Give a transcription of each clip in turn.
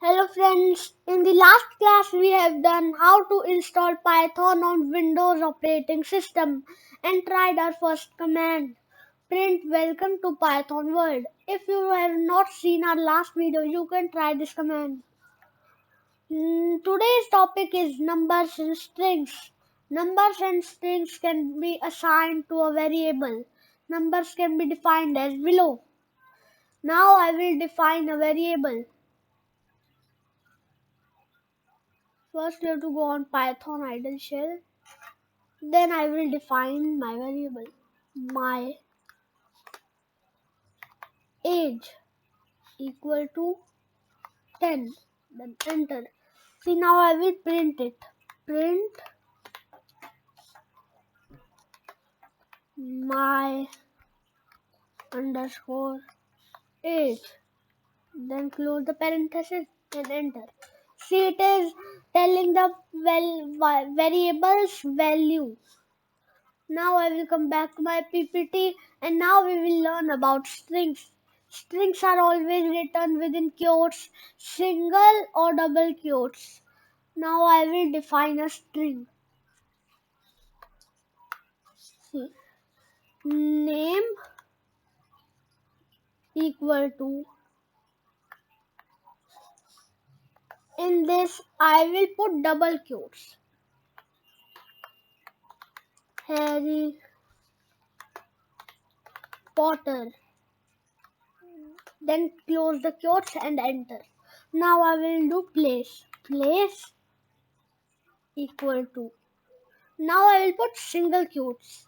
Hello friends, in the last class we have done how to install Python on Windows operating system and tried our first command. Print welcome to Python world. If you have not seen our last video, you can try this command. Today's topic is numbers and strings. Numbers and strings can be assigned to a variable. Numbers can be defined as below. Now I will define a variable. First, you have to go on Python idle shell. Then I will define my variable. My age equal to 10. Then enter. See, now I will print it. Print my underscore age. Then close the parenthesis and enter. See, it is telling the variable's value. Now I will come back to my PPT and now we will learn about strings. Strings are always written within quotes, single or double quotes. Now I will define a string. See, name equal to, in this I will put double quotes. Harry Potter. Then close the quotes and enter. Now I will do place. Place equal to. Now I will put single quotes.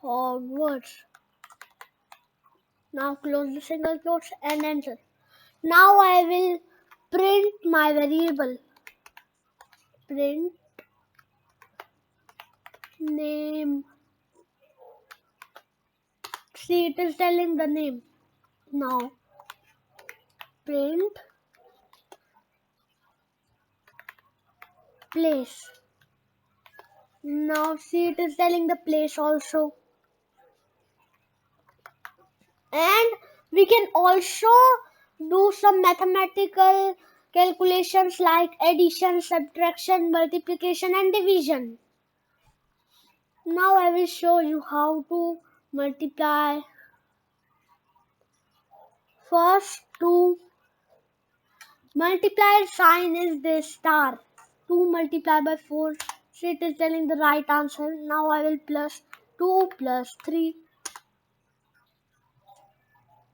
Hogwarts. Now close the single quotes and enter. Now I will print my variable. Print name. See, it is telling the name. Now print place. Now see, it is telling the place also. And we can also do some mathematical calculations like addition, subtraction, multiplication and division. Now I will show you how to multiply. First, to multiply sign is this star. 2 multiplied by 4. So it is telling the right answer. Now I will plus 2 plus 3.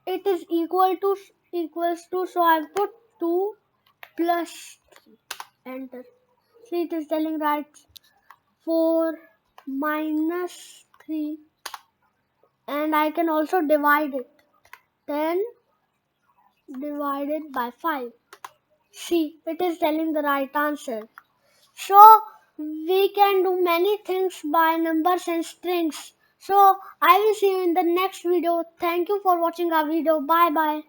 It is equals to, so I put 2 plus 3. Enter. See, it is telling right. 4 minus 3. And I can also divide it. 10 divided by 5. See, it is telling the right answer. So, we can do many things by numbers and strings. So, I will see you in the next video. Thank you for watching our video. Bye bye.